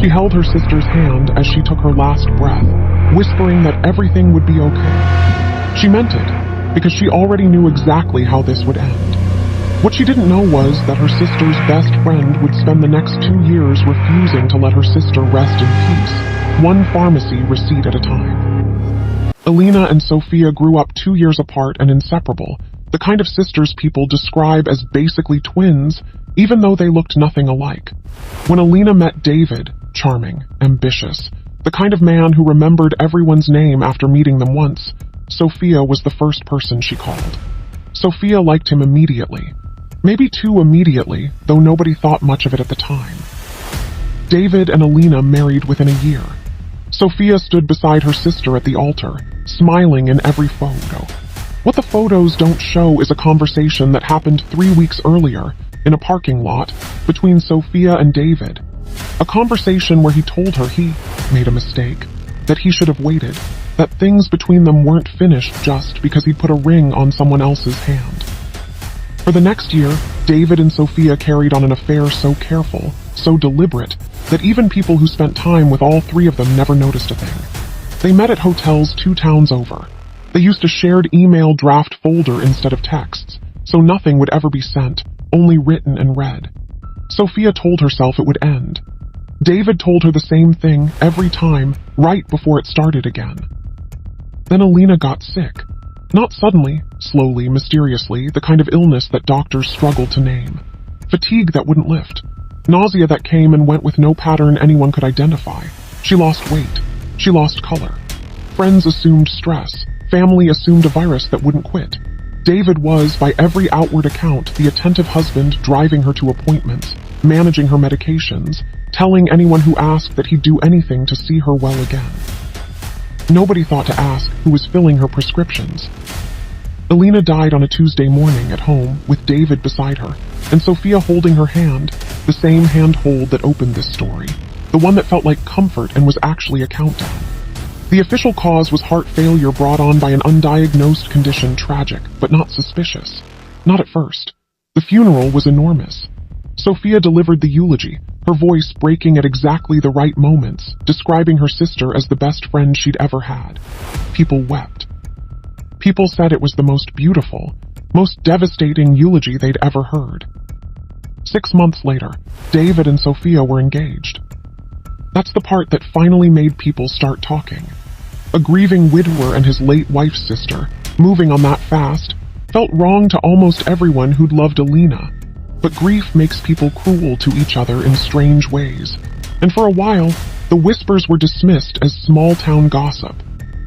She held her sister's hand as she took her last breath, whispering that everything would be okay. She meant it, because she already knew exactly how this would end. What she didn't know was that her sister's best friend would spend the next 2 years refusing to let her sister rest in peace, one pharmacy receipt at a time. Alina and Sophia grew up 2 years apart and inseparable, the kind of sisters people describe as basically twins, even though they looked nothing alike. When Alina met David, charming, ambitious, the kind of man who remembered everyone's name after meeting them once, Sophia was the first person she called. Sophia liked him immediately. Maybe too immediately, though nobody thought much of it at the time. David and Alina married within a year. Sophia stood beside her sister at the altar, smiling in every photo. What the photos don't show is a conversation that happened 3 weeks earlier in a parking lot between Sophia and David. A conversation where he told her he made a mistake, that he should have waited, that things between them weren't finished just because he'd put a ring on someone else's hand. For the next year, David and Sophia carried on an affair so careful, so deliberate, that even people who spent time with all three of them never noticed a thing. They met at hotels 2 towns over. They used a shared email draft folder instead of texts, so nothing would ever be sent, only written and read. Sophia told herself it would end. David told her the same thing every time, right before it started again. Then Alina got sick. Not suddenly, slowly, mysteriously, the kind of illness that doctors struggled to name. Fatigue that wouldn't lift. Nausea that came and went with no pattern anyone could identify. She lost weight. She lost color. Friends assumed stress. Family assumed a virus that wouldn't quit. David was, by every outward account, the attentive husband driving her to appointments, managing her medications, telling anyone who asked that he'd do anything to see her well again. Nobody thought to ask who was filling her prescriptions. Alina died on a Tuesday morning at home with David beside her, and Sophia holding her hand, the same handhold that opened this story, the one that felt like comfort and was actually a countdown. The official cause was heart failure brought on by an undiagnosed condition, tragic, but not suspicious. Not at first. The funeral was enormous. Sophia delivered the eulogy, her voice breaking at exactly the right moments, describing her sister as the best friend she'd ever had. People wept. People said it was the most beautiful, most devastating eulogy they'd ever heard. 6 months later, David and Sophia were engaged. That's the part that finally made people start talking. A grieving widower and his late wife's sister, moving on that fast, felt wrong to almost everyone who'd loved Alina. But grief makes people cruel to each other in strange ways. And for a while, the whispers were dismissed as small-town gossip,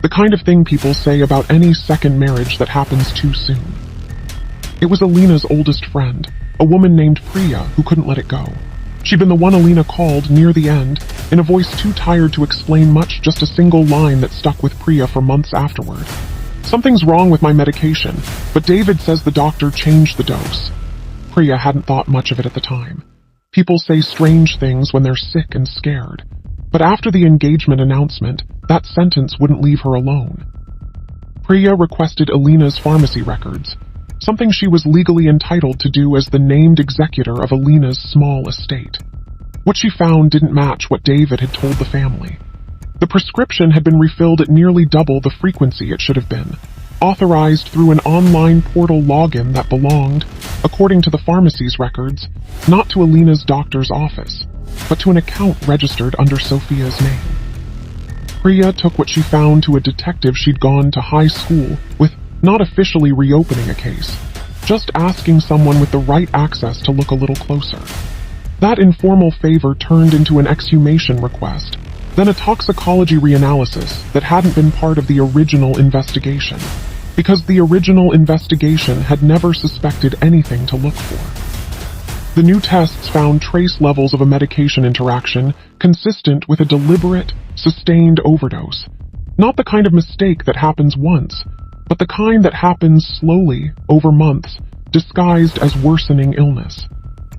the kind of thing people say about any second marriage that happens too soon. It was Alina's oldest friend, a woman named Priya, who couldn't let it go. She'd been the one Alina called near the end, in a voice too tired to explain much, just a single line that stuck with Priya for months afterward. "Something's wrong with my medication, but David says the doctor changed the dose." Priya hadn't thought much of it at the time. People say strange things when they're sick and scared. But after the engagement announcement, that sentence wouldn't leave her alone. Priya requested Alina's pharmacy records, something she was legally entitled to do as the named executor of Alina's small estate. What she found didn't match what David had told the family. The prescription had been refilled at nearly double the frequency it should have been, authorized through an online portal login that belonged, according to the pharmacy's records, not to Alina's doctor's office, but to an account registered under Sophia's name. Priya took what she found to a detective she'd gone to high school with, not officially reopening a case, just asking someone with the right access to look a little closer. That informal favor turned into an exhumation request, then a toxicology reanalysis that hadn't been part of the original investigation, because the original investigation had never suspected anything to look for. The new tests found trace levels of a medication interaction consistent with a deliberate, sustained overdose. Not the kind of mistake that happens once, but the kind that happens slowly, over months, disguised as worsening illness.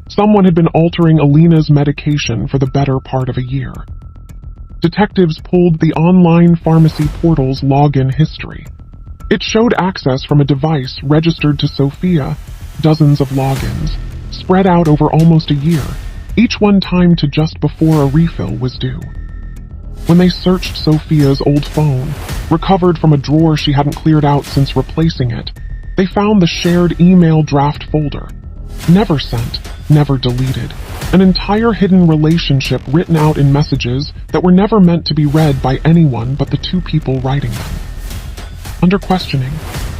Someone had been altering Alina's medication for the better part of a year. Detectives pulled the online pharmacy portal's login history. It showed access from a device registered to Sophia, dozens of logins, spread out over almost a year, each one timed to just before a refill was due. When they searched Sophia's old phone, recovered from a drawer she hadn't cleared out since replacing it, they found the shared email draft folder. Never sent, never deleted. An entire hidden relationship written out in messages that were never meant to be read by anyone but the two people writing them. Under questioning,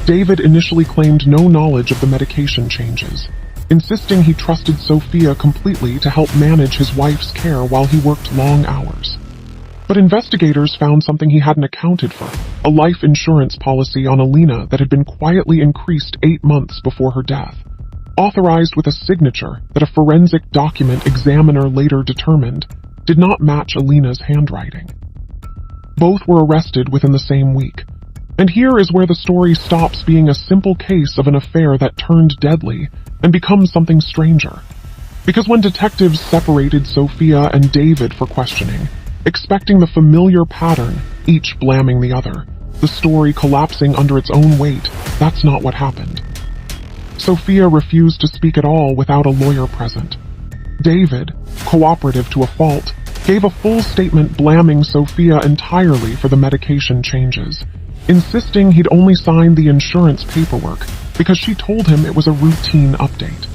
David initially claimed no knowledge of the medication changes, insisting he trusted Sophia completely to help manage his wife's care while he worked long hours. But investigators found something he hadn't accounted for, a life insurance policy on Alina that had been quietly increased 8 months before her death, authorized with a signature that a forensic document examiner later determined did not match Alina's handwriting. Both were arrested within the same week, and here is where the story stops being a simple case of an affair that turned deadly and becomes something stranger. Because when detectives separated Sophia and David for questioning, expecting the familiar pattern, each blaming the other, the story collapsing under its own weight, that's not what happened. Sophia refused to speak at all without a lawyer present. David, cooperative to a fault, gave a full statement blaming Sophia entirely for the medication changes, insisting he'd only signed the insurance paperwork because she told him it was a routine update.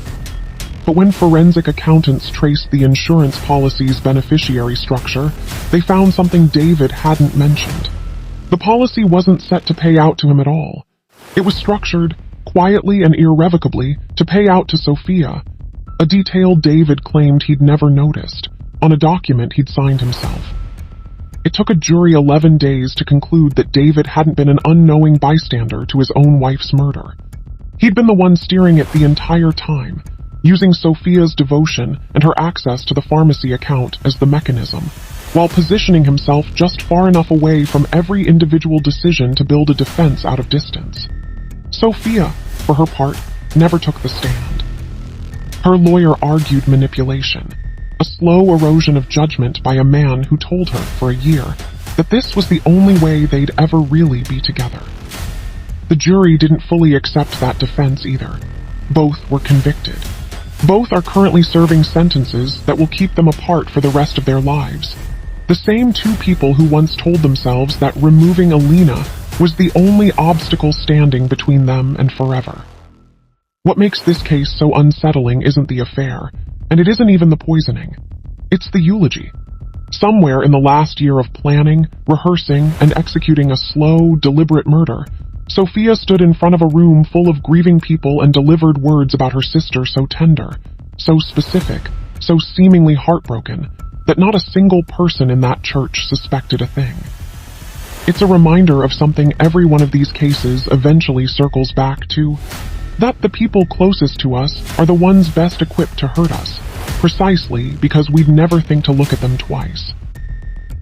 But when forensic accountants traced the insurance policy's beneficiary structure, they found something David hadn't mentioned. The policy wasn't set to pay out to him at all. It was structured, quietly and irrevocably, to pay out to Sophia, a detail David claimed he'd never noticed, on a document he'd signed himself. It took a jury 11 days to conclude that David hadn't been an unknowing bystander to his own wife's murder. He'd been the one steering it the entire time, using Sophia's devotion and her access to the pharmacy account as the mechanism, while positioning himself just far enough away from every individual decision to build a defense out of distance. Sophia, for her part, never took the stand. Her lawyer argued manipulation, a slow erosion of judgment by a man who told her for a year that this was the only way they'd ever really be together. The jury didn't fully accept that defense either. Both were convicted. Both are currently serving sentences that will keep them apart for the rest of their lives. The same two people who once told themselves that removing Alina was the only obstacle standing between them and forever. What makes this case so unsettling isn't the affair, and it isn't even the poisoning. It's the eulogy. Somewhere in the last year of planning, rehearsing, and executing a slow, deliberate murder, Sophia stood in front of a room full of grieving people and delivered words about her sister so tender, so specific, so seemingly heartbroken, that not a single person in that church suspected a thing. It's a reminder of something every one of these cases eventually circles back to, that the people closest to us are the ones best equipped to hurt us, precisely because we'd never think to look at them twice.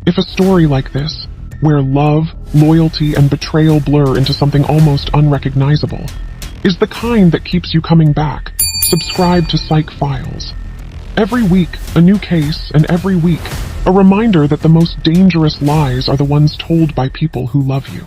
If a story like this, where love, loyalty, and betrayal blur into something almost unrecognizable, is the kind that keeps you coming back, subscribe to Psych Files. Every week, a new case, and every week, a reminder that the most dangerous lies are the ones told by people who love you.